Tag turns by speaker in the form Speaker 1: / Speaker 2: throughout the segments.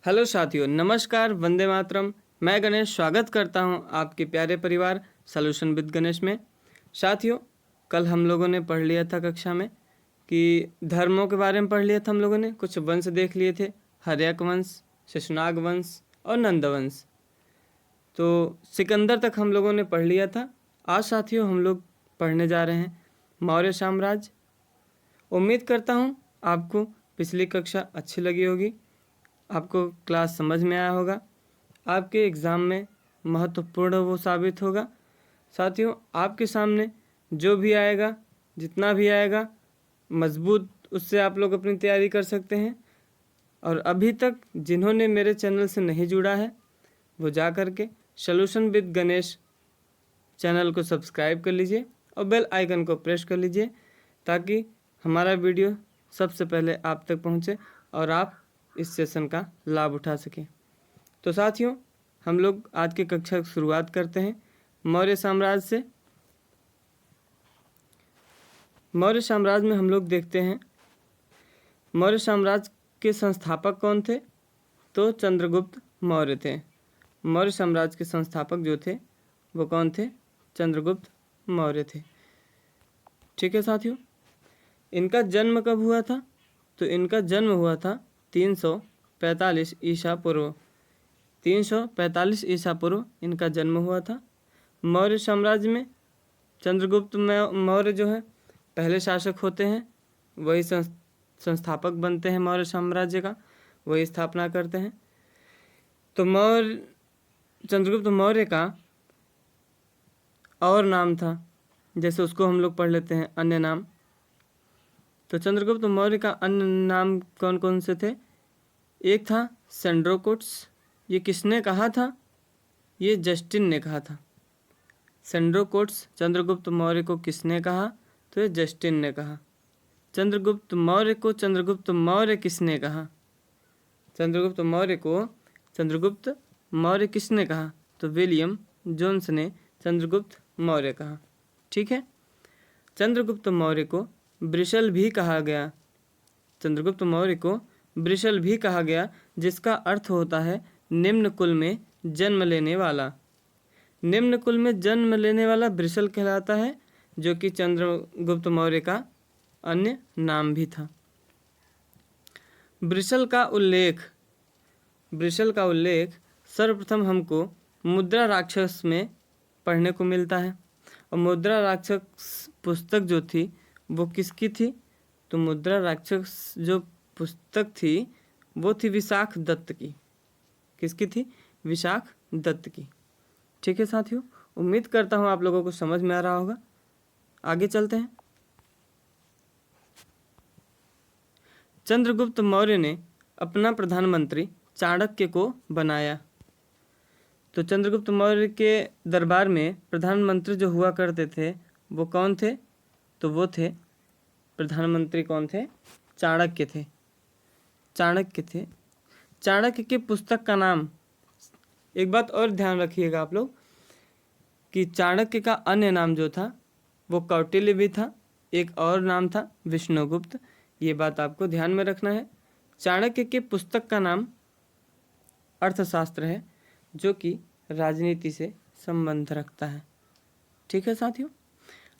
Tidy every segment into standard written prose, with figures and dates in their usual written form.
Speaker 1: Hello साथियों, नमस्कार, वंदे मातरम। मैं गणेश स्वागत करता हूं आपके प्यारे परिवार सॉल्यूशन विद गणेश में। साथियों, कल हम लोगों ने पढ़ लिया था कक्षा में कि धर्मों के बारे में पढ़ लिया था। हम लोगों ने कुछ वंश देख लिए थे, हर्यक वंश, शशनाग वंश और नंद वंश। तो सिकंदर तक हम लोगों ने पढ़ लिया था। आज साथियों हम लोग पढ़ने जा रहे हैं मौर्य साम्राज्य। उम्मीद करता हूँ आपको पिछली कक्षा अच्छी लगी होगी, आपको क्लास समझ में आया होगा, आपके एग्ज़ाम में महत्वपूर्ण वो साबित होगा। साथियों, आपके सामने जो भी आएगा, जितना भी आएगा, मजबूत उससे आप लोग अपनी तैयारी कर सकते हैं। और अभी तक जिन्होंने मेरे चैनल से नहीं जुड़ा है वो जा कर के सॉल्यूशन विद गणेश चैनल को सब्सक्राइब कर लीजिए और बेल आइकन को प्रेस कर लीजिए ताकि हमारा वीडियो सबसे पहले आप तक पहुंचे और आप इस सेशन का लाभ उठा सकें। तो साथियों, हम लोग आज की कक्षा की शुरुआत करते हैं मौर्य साम्राज्य से। मौर्य साम्राज्य में हम लोग देखते हैं मौर्य साम्राज्य के संस्थापक कौन थे, तो चंद्रगुप्त मौर्य थे। मौर्य साम्राज्य के संस्थापक जो थे वो कौन थे, चंद्रगुप्त मौर्य थे। ठीक है साथियों, इनका जन्म कब हुआ था, तो इनका जन्म हुआ था 345 ईसा पूर्व। 345 ईसा पूर्व इनका जन्म हुआ था। मौर्य साम्राज्य में चंद्रगुप्त मौर्य जो है पहले शासक होते हैं, वही संस्थापक बनते हैं मौर्य साम्राज्य का, वही स्थापना करते हैं। तो चंद्रगुप्त मौर्य का और नाम था, जैसे उसको हम लोग पढ़ लेते हैं अन्य नाम। तो चंद्रगुप्त मौर्य का अन्य नाम कौन कौन से थे, एक था सेंड्रोकोट्स। ये किसने कहा था, ये जस्टिन ने कहा था। सेंड्रोकोट्स चंद्रगुप्त मौर्य को किसने कहा, तो ये जस्टिन ने कहा। चंद्रगुप्त मौर्य को चंद्रगुप्त मौर्य किसने कहा, चंद्रगुप्त मौर्य को चंद्रगुप्त मौर्य किसने कहा, तो विलियम जोन्स ने चंद्रगुप्त मौर्य कहा। ठीक है, चंद्रगुप्त मौर्य को वृषल भी कहा गया। चंद्रगुप्त मौर्य को वृषल भी कहा गया, जिसका अर्थ होता है निम्न कुल में जन्म लेने वाला। निम्न कुल में जन्म लेने वाला वृषल कहलाता है, जो कि चंद्रगुप्त मौर्य का अन्य नाम भी था। वृषल का उल्लेख सर्वप्रथम हमको मुद्रा राक्षस में पढ़ने को मिलता है। और मुद्रा राक्षस पुस्तक जो थी वो किसकी थी, तो मुद्रा राक्षस जो पुस्तक थी वो थी विशाख दत्त की। किसकी थी, विशाख दत्त की। ठीक है साथियों, उम्मीद करता हूँ आप लोगों को समझ में आ रहा होगा। आगे चलते हैं। चंद्रगुप्त मौर्य ने अपना प्रधानमंत्री चाणक्य को बनाया। तो चंद्रगुप्त मौर्य के दरबार में प्रधानमंत्री जो हुआ करते थे वो कौन थे, तो वो थे प्रधानमंत्री कौन थे, चाणक्य थे। चाणक्य की पुस्तक का नाम, एक बात और ध्यान रखिएगा आप लोग कि चाणक्य का अन्य नाम जो था वो कौटिल्य भी था, एक और नाम था विष्णुगुप्त। ये बात आपको ध्यान में रखना है। चाणक्य की पुस्तक का नाम अर्थशास्त्र है, जो कि राजनीति से संबंध रखता है। ठीक है साथियों,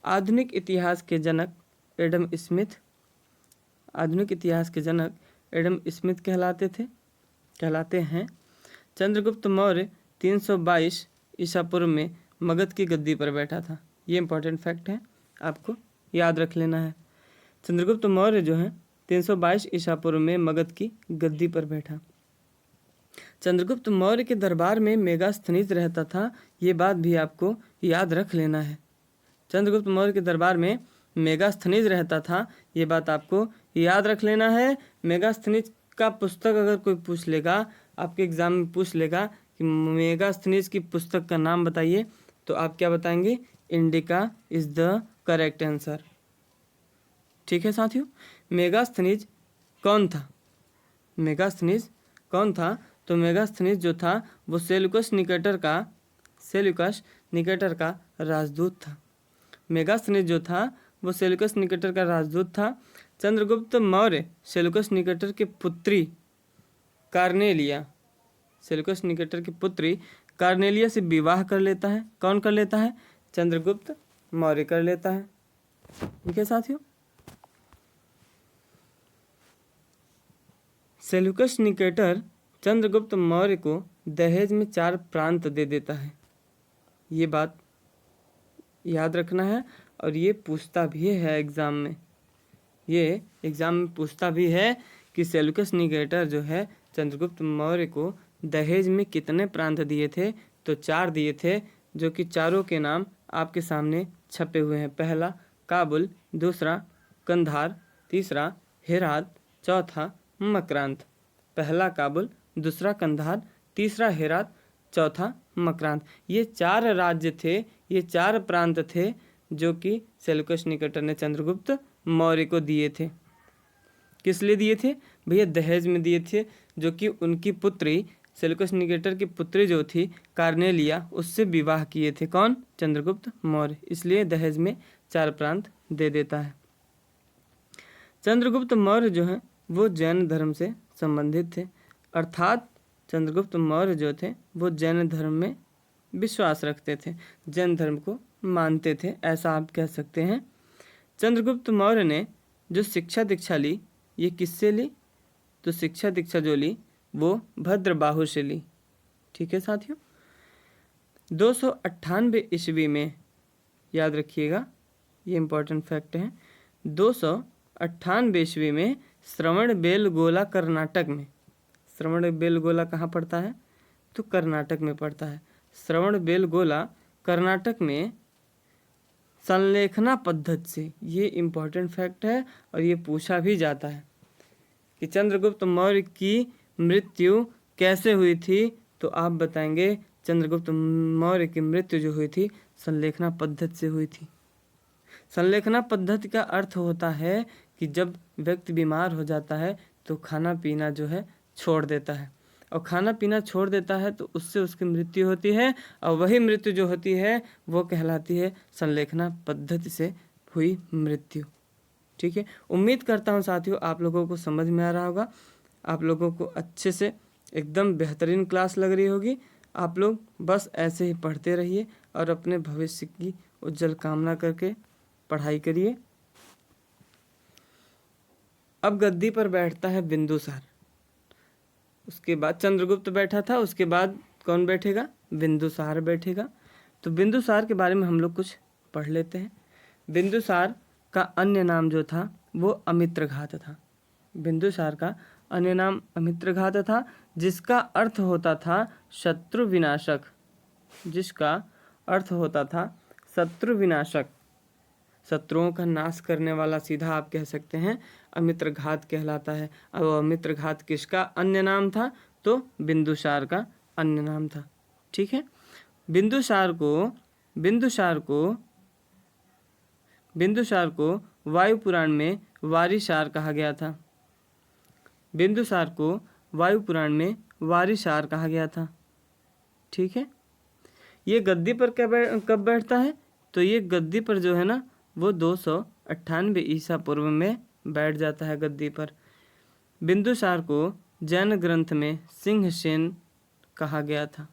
Speaker 1: आधुनिक इतिहास के जनक एडम स्मिथ कहलाते हैं। चंद्रगुप्त मौर्य 322 ईसा पूर्व में मगध की गद्दी पर बैठा था। ये इंपॉर्टेंट फैक्ट है, आपको याद रख लेना है। चंद्रगुप्त मौर्य जो है 322 ईसा पूर्व में मगध की गद्दी पर बैठा। चंद्रगुप्त मौर्य के दरबार में मेगास्थनीज रहता था, ये बात भी आपको याद रख लेना है। चंद्रगुप्त मौर्य के दरबार में मेगास्थनीज रहता था, ये बात आपको याद रख लेना है। मेगास्थनीज का पुस्तक अगर कोई पूछ लेगा, आपके एग्जाम में पूछ लेगा कि मेगास्थनीज की पुस्तक का नाम बताइए, तो आप क्या बताएंगे, indica is the correct answer. ठीक है साथियों, मेगास्थनीज कौन था, तो मेगास्थनीज जो था वो सेल्यूकस निकेटर का राजदूत था। मेगास्थनीज जो था वो सेल्यूकस निकेटर का राजदूत था। चंद्रगुप्त मौर्य सेल्यूकस निकेटर की पुत्री कार्नेलिया, सेल्यूकस निकेटर की पुत्री कार्नेलिया से विवाह कर लेता है। कौन कर लेता है? चंद्रगुप्त मौर्य कर लेता है। ठीक है साथियों, सेल्यूकस निकेटर चंद्रगुप्त मौर्य को दहेज में 4 प्रांत दे देता है। ये बात याद रखना है और ये पूछता भी है एग्जाम में। ये एग्जाम में पूछता भी है कि सेल्यूकस निकेटर जो है चंद्रगुप्त मौर्य को दहेज में कितने प्रांत दिए थे? तो 4 दिए थे, जो कि चारों के नाम आपके सामने छपे हुए हैं। पहला काबुल, दूसरा कंधार, तीसरा हेरात, चौथा मकरांत। पहला काबुल, दूसरा कंधार, तीसरा हेरात, चौथा मकरांत। ये 4 राज्य थे, ये 4 प्रांत थे जो कि सेल्यूकस निकेटर ने चंद्रगुप्त मौर्य को दिए थे। किस लिए दिए थे? भैया दहेज में दिए थे, जो कि उनकी पुत्री सेल्यूकस निकेटर की पुत्री जो थी कार्नेलिया, उससे विवाह किए थे। कौन? चंद्रगुप्त मौर्य। इसलिए दहेज में 4 प्रांत दे देता है। चंद्रगुप्त मौर्य जो है वो जैन धर्म से संबंधित थे, अर्थात चंद्रगुप्त मौर्य जो थे वो जैन धर्म में विश्वास रखते थे, जैन धर्म को मानते थे, ऐसा आप कह सकते हैं। चंद्रगुप्त मौर्य ने जो शिक्षा दीक्षा ली, ये किससे ली? तो शिक्षा दीक्षा जो ली वो भद्रबाहु से ली। ठीक है साथियों, 298 ईस्वी में, याद रखिएगा ये इंपॉर्टेंट फैक्ट है, 298 ईस्वी में श्रवणबेलगोला कर्नाटक में, श्रवणबेलगोला कहाँ पड़ता है? तो कर्नाटक में पड़ता है। श्रवणबेलगोला कर्नाटक में संलेखना पद्धति से, ये इम्पोर्टेंट फैक्ट है और ये पूछा भी जाता है कि चंद्रगुप्त मौर्य की मृत्यु कैसे हुई थी? तो आप बताएंगे चंद्रगुप्त मौर्य की मृत्यु जो हुई थी संलेखना पद्धति से हुई थी। संलेखना पद्धति का अर्थ होता है कि जब व्यक्ति बीमार हो जाता है तो खाना पीना जो है छोड़ देता है, और खाना पीना छोड़ देता है तो उससे उसकी मृत्यु होती है, और वही मृत्यु जो होती है वो कहलाती है संलेखना पद्धति से हुई मृत्यु। ठीक है, उम्मीद करता हूँ साथियों आप लोगों को समझ में आ रहा होगा, आप लोगों को अच्छे से एकदम बेहतरीन क्लास लग रही होगी। आप लोग बस ऐसे ही पढ़ते रहिए और अपने भविष्य की उज्जवल कामना करके पढ़ाई करिए। अब गद्दी पर बैठता है बिंदुसार, उसके बाद चंद्रगुप्त बैठा था, उसके बाद कौन बैठेगा? बिंदुसार बैठेगा। तो बिंदुसार के बारे में हम लोग कुछ पढ़ लेते हैं। बिंदुसार का अन्य नाम जो था वो अमित्रघात था। बिंदुसार का अन्य नाम अमित्रघात था, जिसका अर्थ होता था शत्रु विनाशक, जिसका अर्थ होता था शत्रु विनाशक, शत्रुओं का नाश करने वाला, सीधा आप कह सकते हैं अमित्रघात कहलाता है। अब अमित्रघात किसका अन्य नाम था? तो बिंदुसार का अन्य नाम था। ठीक है, बिंदुसार को वायु पुराण में वारिसार कहा गया था। बिंदुसार को वायु पुराण में वारिसार कहा गया था। ठीक है, ये गद्दी पर कब बैठता है? तो ये गद्दी पर जो है ना वो 298 ईसा पूर्व में बैठ जाता है गद्दी पर। बिंदुसार को जैन ग्रंथ में सिंहसेन कहा गया था।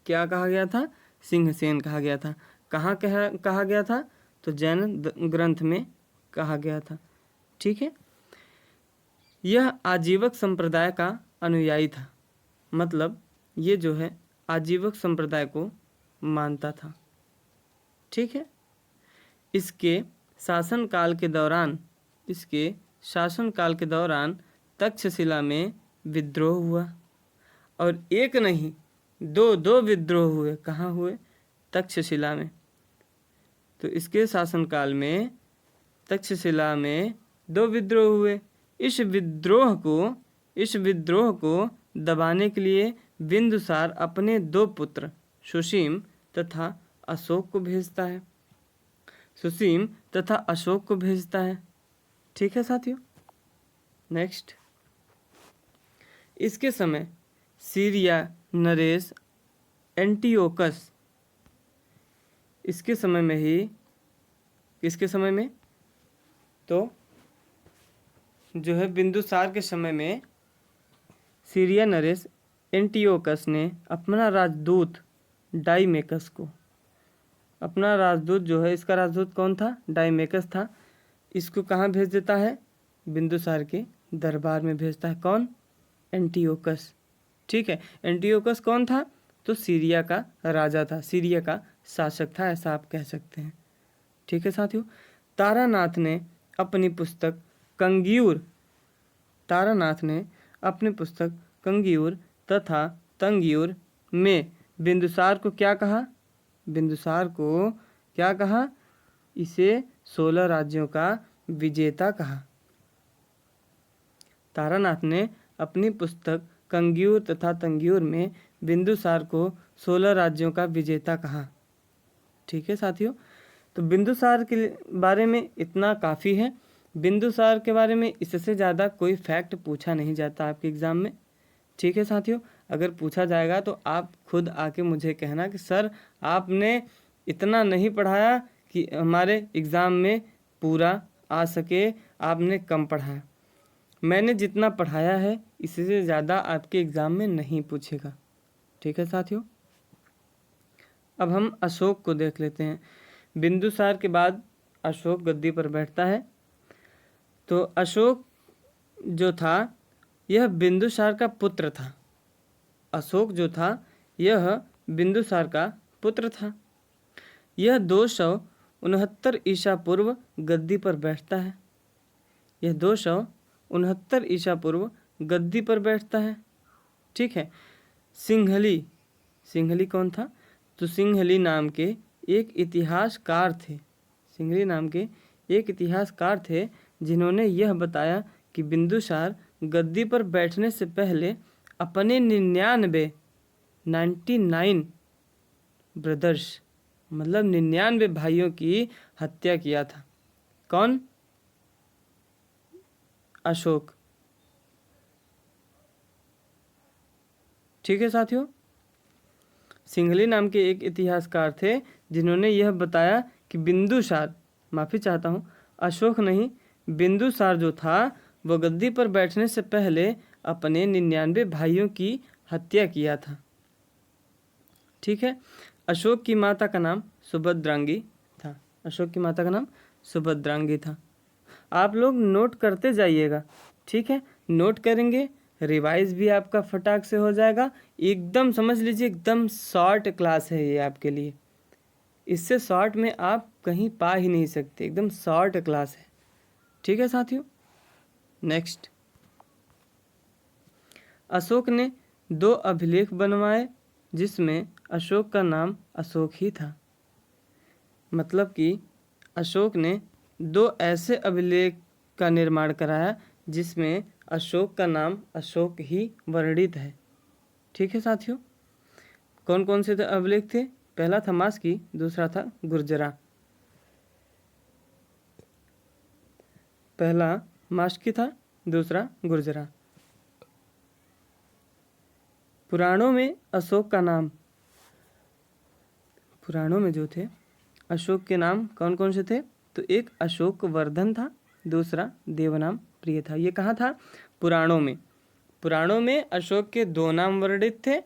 Speaker 1: क्या कहा गया था? सिंहसेन कहा गया था। कहाँ कहा गया था? तो जैन ग्रंथ में कहा गया था। ठीक है, यह आजीवक संप्रदाय का अनुयायी था, मतलब ये जो है आजीवक संप्रदाय को मानता था। ठीक है, इसके शासनकाल के दौरान तक्षशिला में विद्रोह हुआ, और एक नहीं दो विद्रोह हुए। कहाँ हुए? तक्षशिला में। तो इसके शासनकाल में तक्षशिला में 2 विद्रोह हुए। इस विद्रोह को दबाने के लिए बिंदुसार अपने 2 पुत्र सुसीम तथा अशोक को भेजता है। ठीक है साथियों, नेक्स्ट, इसके समय सीरिया नरेश एंटियोकस, किसके समय में? तो जो है बिंदुसार के समय में सीरिया नरेश एंटियोकस ने अपना राजदूत डाइमेकस को, अपना राजदूत जो है, इसका राजदूत कौन था? डाइमेकस था। इसको कहाँ भेज देता है? बिंदुसार के दरबार में भेजता है। कौन? एंटियोकस। ठीक है, एंटियोकस कौन था? तो सीरिया का राजा था, सीरिया का शासक था, ऐसा आप कह सकते हैं। ठीक है साथियों, तारानाथ ने अपनी पुस्तक कंगियूर, तारानाथ ने अपनी पुस्तक कंगियूर तथा तंगियूर में बिंदुसार को क्या कहा? बिंदुसार को क्या कहा? इसे 16 राज्यों का विजेता कहा। तारानाथ ने अपनी पुस्तक कंगियूर तथा तंगियूर में बिंदुसार को 16 राज्यों का विजेता कहा। ठीक है साथियों, तो बिंदुसार के बारे में इतना काफ़ी है। बिंदुसार के बारे में इससे ज़्यादा कोई फैक्ट पूछा नहीं जाता आपके एग्ज़ाम में। ठीक है साथियों, अगर पूछा जाएगा तो आप खुद आके मुझे कहना कि सर आपने इतना नहीं पढ़ाया कि हमारे एग्ज़ाम में पूरा आ सके, आपने कम पढ़ाया। मैंने जितना पढ़ाया है इससे ज़्यादा आपके एग्ज़ाम में नहीं पूछेगा। ठीक है साथियों, अब हम अशोक को देख लेते हैं। बिंदुसार के बाद अशोक गद्दी पर बैठता है। तो अशोक जो था यह बिंदुसार का पुत्र था। अशोक जो था यह बिंदुसार का पुत्र था। यह 269 ईसा पूर्व गद्दी पर बैठता है। यह 269 ईसा पूर्व गद्दी पर बैठता है। ठीक है, सिंहली, सिंहली कौन था? तो सिंहली नाम के एक इतिहासकार थे। सिंहली नाम के एक इतिहासकार थे जिन्होंने यह बताया कि बिंदुसार गद्दी पर बैठने से पहले अपने 99 ब्रदर्स, मतलब 99 भाइयों की हत्या किया था। कौन? अशोक। ठीक है साथियों, सिंहली नाम के एक इतिहासकार थे जिन्होंने यह बताया कि बिंदुसार, माफ़ी चाहता हूँ, अशोक नहीं, बिंदुसार जो था वो गद्दी पर बैठने से पहले अपने 99 भाइयों की हत्या किया था। ठीक है, अशोक की माता का नाम सुभद्रांगी था। अशोक की माता का नाम सुभद्रांगी था। आप लोग नोट करते जाइएगा। ठीक है, नोट करेंगे, रिवाइज भी आपका फटाक से हो जाएगा। एकदम समझ लीजिए, एकदम शॉर्ट क्लास है ये आपके लिए। इससे शॉर्ट में आप कहीं पा ही नहीं सकते, एकदम शॉर्ट क्लास है। ठीक है साथियों, नेक्स्ट, अशोक ने 2 अभिलेख बनवाए जिसमें अशोक का नाम अशोक ही था। मतलब कि अशोक ने 2 ऐसे अभिलेख का निर्माण कराया जिसमें अशोक का नाम अशोक ही वर्णित है। ठीक है साथियों, कौन कौन से अभिलेख थे? पहला था मास्की, दूसरा था गुर्जरा। पहला मास्की था, दूसरा गुर्जरा। पुराणों में अशोक का नाम, पुराणों में जो थे अशोक के नाम कौन कौन से थे? तो एक अशोक वर्धन था, दूसरा देवनाम प्रिय था। ये कहाँ था? पुराणों में। पुराणों में अशोक के 2 नाम वर्णित थे।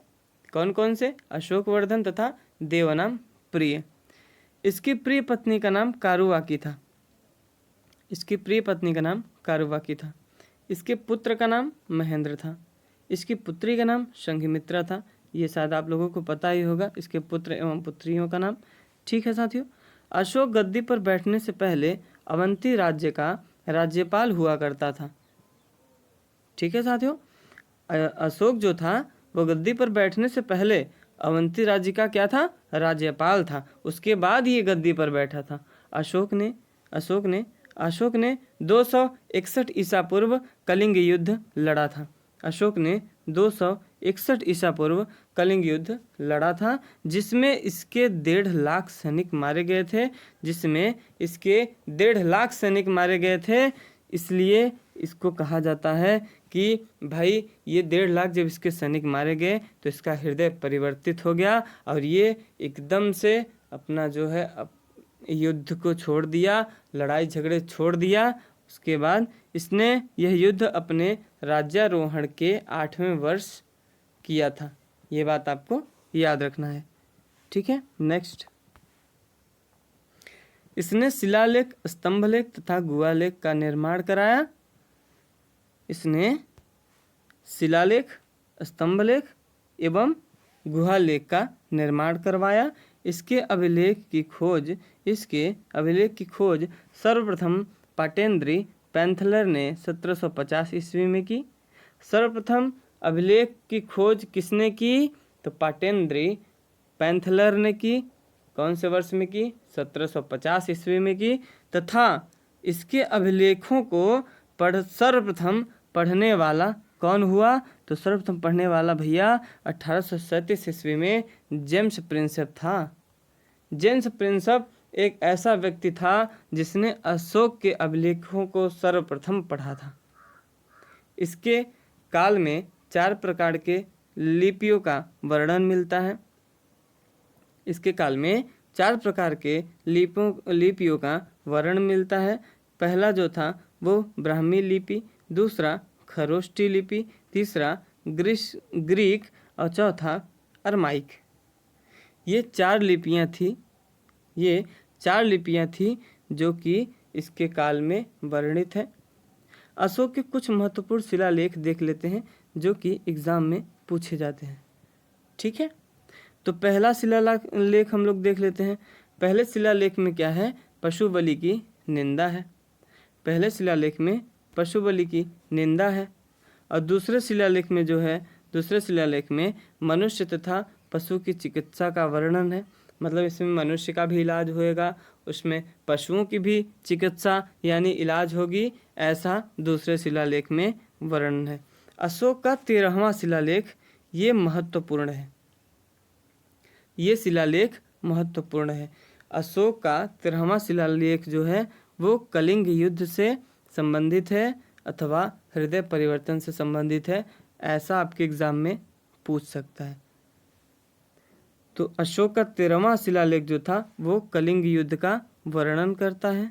Speaker 1: कौन कौन से? अशोक वर्धन तथा देवनाम प्रिय। इसकी प्रिय पत्नी का नाम कारुवाकी था। इसकी प्रिय पत्नी का नाम कारुवाकी था। इसके पुत्र का नाम महेंद्र था। इसकी पुत्री का नाम संघमित्रा था। ये शायद आप लोगों को पता ही होगा, इसके पुत्र एवं पुत्रियों का नाम। ठीक है साथियों, अशोक गद्दी पर बैठने से पहले अवंती राज्य का राज्यपाल हुआ करता था। ठीक है साथियों, अशोक जो था वो गद्दी पर बैठने से पहले अवंती राज्य का क्या था? राज्यपाल था। उसके बाद ये गद्दी पर बैठा था। अशोक ने 261 ईसा पूर्व कलिंग युद्ध लड़ा था। अशोक ने 261 ईसा पूर्व कलिंग युद्ध लड़ा था, जिसमें इसके 1.5 लाख सैनिक मारे गए थे। जिसमें इसके 1.5 लाख सैनिक मारे गए थे। इसलिए इसको कहा जाता है कि भाई ये 1.5 लाख जब इसके सैनिक मारे गए तो इसका हृदय परिवर्तित हो गया और ये एकदम से अपना जो है युद्ध को छोड़ दिया, लड़ाई झगड़े छोड़ दिया उसके बाद इसने यह युद्ध अपने राज्यारोहण के 8वें वर्ष किया था। ये बात आपको याद रखना है। ठीक है, नेक्स्ट। इसने शिलालेख, स्तंभलेख तथा गुहालेख का निर्माण कराया। इसने शिलालेख, स्तंभलेख एवं गुहालेख का निर्माण करवाया। इसके अभिलेख की खोज सर्वप्रथम पाटेंद्री पैंथलर ने 1750 ईस्वी में की। सर्वप्रथम अभिलेख की खोज किसने की? तो पाटेंद्री पैंथलर ने की। कौन से वर्ष में की? 1750 ईस्वी में की। तथा इसके अभिलेखों को सर्वप्रथम पढ़ने वाला कौन हुआ? तो सर्वप्रथम पढ़ने वाला भैया 1837 ईस्वी में जेम्स प्रिंसेप था। जेम्स प्रिंसेप एक ऐसा व्यक्ति था जिसने अशोक के अभिलेखों को सर्वप्रथम पढ़ा था। इसके काल में 4 प्रकार के लिपियों का वर्णन मिलता है। इसके काल में 4 प्रकार के लिपियों का वर्णन मिलता है। पहला जो था वो ब्राह्मी लिपि, दूसरा खरोष्टी लिपि, तीसरा ग्रीक और चौथा अरमाइक। ये 4 लिपियां थी जो कि इसके काल में वर्णित है। अशोक के कुछ महत्वपूर्ण शिलालेख देख लेते हैं जो कि एग्जाम में पूछे जाते हैं। ठीक है, तो पहला शिलालेख हम लोग देख लेते हैं। पहले शिलालेख में क्या है? पशु बलि की निंदा है। पहले शिलालेख में पशु बलि की निंदा है। और दूसरे शिलालेख में मनुष्य तथा पशु की चिकित्सा का वर्णन है। मतलब इसमें मनुष्य का भी इलाज होएगा, उसमें पशुओं की भी चिकित्सा यानी इलाज होगी, ऐसा दूसरे शिलालेख में वर्णन है। अशोक का 13वां शिलालेख ये महत्वपूर्ण है। ये शिलालेख महत्वपूर्ण है। अशोक का 13वां शिलालेख जो है वो कलिंग युद्ध से संबंधित है अथवा हृदय परिवर्तन से संबंधित है, ऐसा आपके एग्जाम में पूछ सकता है। तो अशोक का 13वां शिलालेख जो था वो कलिंग युद्ध का वर्णन करता है।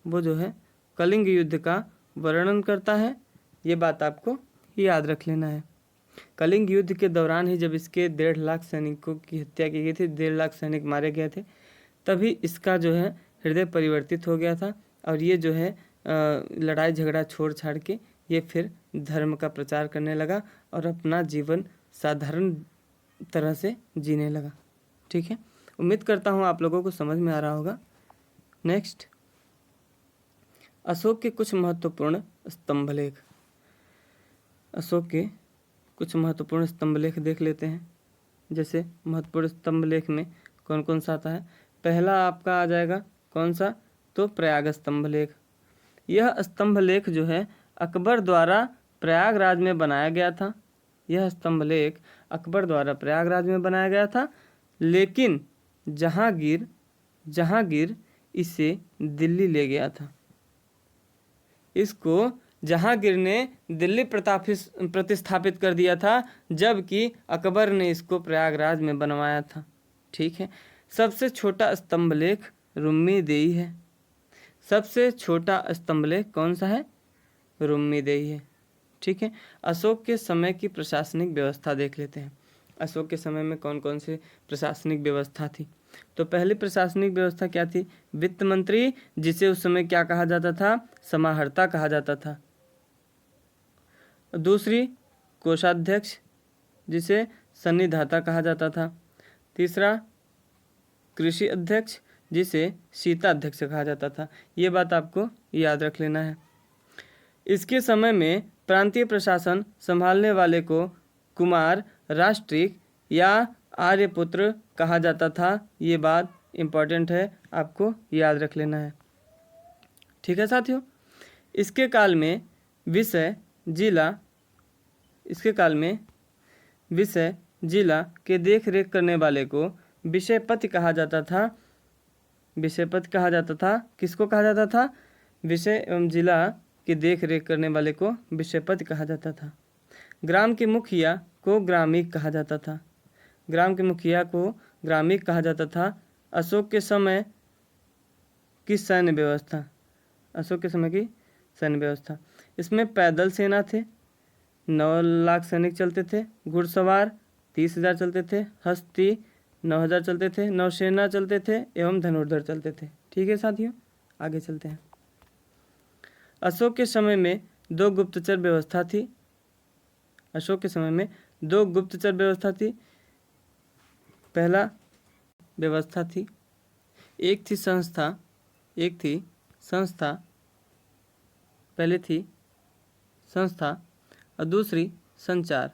Speaker 1: वो जो है कलिंग युद्ध का वर्णन करता है। ये बात आपको याद रख लेना है। कलिंग युद्ध के दौरान ही जब इसके 1.5 लाख सैनिकों की हत्या की गई थी, 1.5 लाख सैनिक मारे गए थे, तभी इसका जो है हृदय परिवर्तित हो गया था। और ये जो है लड़ाई झगड़ा छोड़ छाड़ के ये फिर धर्म का प्रचार करने लगा और अपना जीवन साधारण तरह से जीने लगा। ठीक है, उम्मीद करता हूँ आप लोगों को समझ में आ रहा होगा। नेक्स्ट, अशोक के कुछ महत्वपूर्ण स्तंभलेख। अशोक के कुछ महत्वपूर्ण स्तंभलेख देख लेते हैं। जैसे महत्वपूर्ण स्तंभलेख में कौन कौन सा आता है? पहला आपका आ जाएगा कौन सा? तो प्रयाग स्तंभलेख। यह स्तंभलेख जो है अकबर द्वारा प्रयागराज में बनाया गया था। यह स्तंभलेख अकबर द्वारा प्रयागराज में बनाया गया था, लेकिन जहांगीर इसे दिल्ली ले गया था। इसको जहांगीर ने दिल्ली प्रतिस्थापित कर दिया था, जबकि अकबर ने इसको प्रयागराज में बनवाया था। ठीक है, सबसे छोटा स्तंभलेख रुम्मीदेई है। सबसे छोटा स्तंभलेख कौन सा है? रुम्मीदेई है। ठीक है, अशोक के समय की प्रशासनिक व्यवस्था देख लेते हैं। अशोक के समय में कौन कौन सी प्रशासनिक व्यवस्था थी? तो पहली प्रशासनिक व्यवस्था क्या थी? वित्त मंत्री, जिसे उस समय क्या कहा जाता था? समाहर्ता कहा जाता था। दूसरी कोषाध्यक्ष, जिसे सन्निधाता कहा जाता था। तीसरा कृषि अध्यक्ष, जिसे शीताध्यक्ष कहा जाता था। ये बात आपको याद रख लेना है। इसके समय में प्रांतीय प्रशासन संभालने वाले को कुमार, राष्ट्रिक या आर्यपुत्र कहा जाता था। ये बात इम्पॉर्टेंट है, आपको याद रख लेना है। ठीक है साथियों, इसके काल में विषय जिला के देख रेख करने वाले को विषयपति कहा जाता था। विषयपति कहा जाता था। किसको कहा जाता था? विषय एवं जिला की देख रेख करने वाले को विषयपति कहा जाता था। ग्राम के मुखिया को ग्रामीक कहा जाता था। ग्राम के मुखिया को ग्रामीक कहा जाता था। अशोक के समय की सैन्य व्यवस्था। अशोक के समय की सैन्य व्यवस्था। इसमें पैदल सेना थे, 9 लाख सैनिक चलते थे, घुड़सवार 30,000 चलते थे, हस्ती 9,000 चलते थे, नौसेना चलते थे एवं धनुर्धर चलते थे। ठीक है साथियों, आगे चलते हैं। अशोक के समय में 2 गुप्तचर व्यवस्था थी। अशोक के समय में 2 गुप्तचर व्यवस्था थी। पहला व्यवस्था थी, एक थी संस्था, पहले थी संस्था और दूसरी संचार।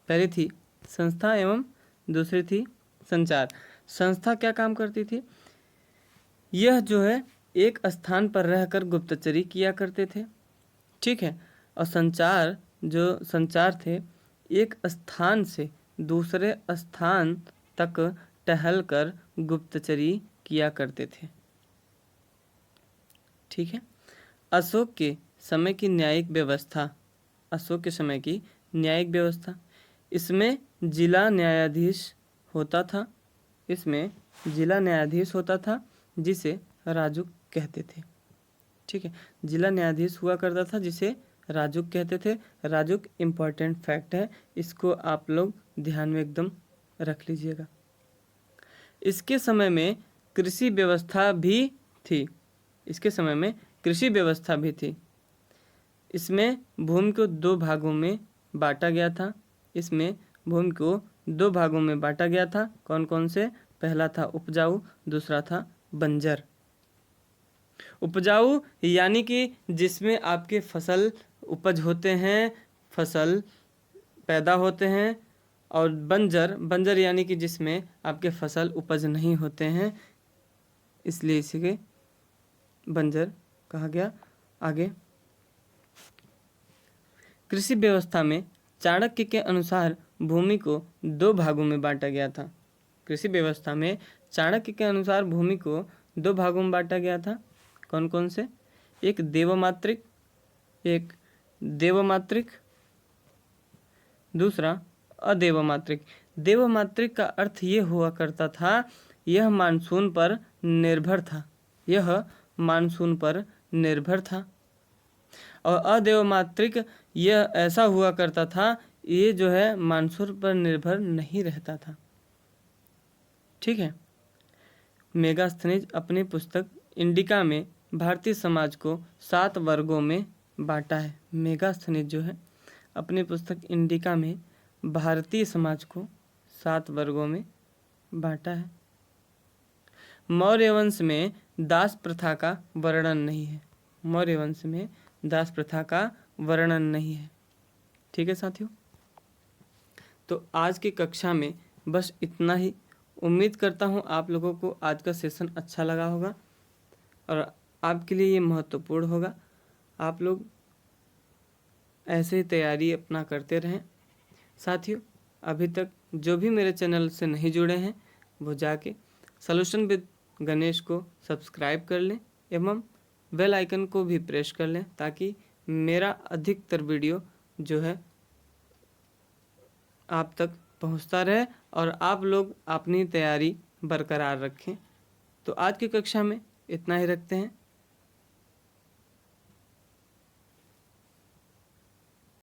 Speaker 1: पहली थी संस्था एवं दूसरी थी संचार। संस्था क्या काम करती थी? यह जो है एक स्थान पर रहकर गुप्तचरी किया करते थे। ठीक है। और संचार थे, एक स्थान से दूसरे स्थान तक टहलकर गुप्तचरी किया करते थे। ठीक है। अशोक के समय की न्यायिक व्यवस्था, इसमें जिला न्यायाधीश होता था, जिसे राजुक कहते थे। ठीक है, जिला न्यायाधीश हुआ करता था जिसे राजुक कहते थे। राजुक इम्पॉर्टेंट फैक्ट है, इसको आप लोग ध्यान में एकदम रख लीजिएगा। इसके समय में कृषि व्यवस्था भी थी। इसमें भूमि को 2 भागों में बांटा गया था। कौन कौन से? पहला था उपजाऊ, दूसरा था बंजर। उपजाऊ यानी कि जिसमें आपके फसल उपज होते हैं, फसल पैदा होते हैं, और बंजर यानी कि जिसमें आपके फसल उपज नहीं होते हैं, इसलिए इसी के बंजर कहा गया। आगे, कृषि व्यवस्था में चाणक्य के अनुसार भूमि को 2 भागों में बांटा गया था। कौन कौन से? एक देवमात्रिक, दूसरा अदेवमात्रिक। देवमात्रिक का अर्थ ये हुआ करता था, यह मानसून पर निर्भर था। और अदेवमात्रिक यह ऐसा हुआ करता था, ये जो है मानसून पर निर्भर नहीं रहता था। ठीक है। मेगास्थनीज अपनी पुस्तक इंडिका में भारतीय समाज को 7 वर्गों में बांटा है। मेगास्थनीज जो है अपनी पुस्तक इंडिका में भारतीय समाज को 7 वर्गों में बांटा है। मौर्य वंश में दास प्रथा का वर्णन नहीं है। ठीक है साथियों, तो आज की कक्षा में बस इतना ही। उम्मीद करता हूँ आप लोगों को आज का सेशन अच्छा लगा होगा और आपके लिए ये महत्वपूर्ण होगा। आप लोग ऐसे ही तैयारी अपना करते रहें। साथियों, अभी तक जो भी मेरे चैनल से नहीं जुड़े हैं वो जाके सॉल्यूशन विद गणेश को सब्सक्राइब कर लें एवं बेल आइकन को भी प्रेस कर लें, ताकि मेरा अधिकतर वीडियो जो है आप तक पहुंचता रहे और आप लोग अपनी तैयारी बरकरार रखें। तो आज की कक्षा में इतना ही रखते हैं।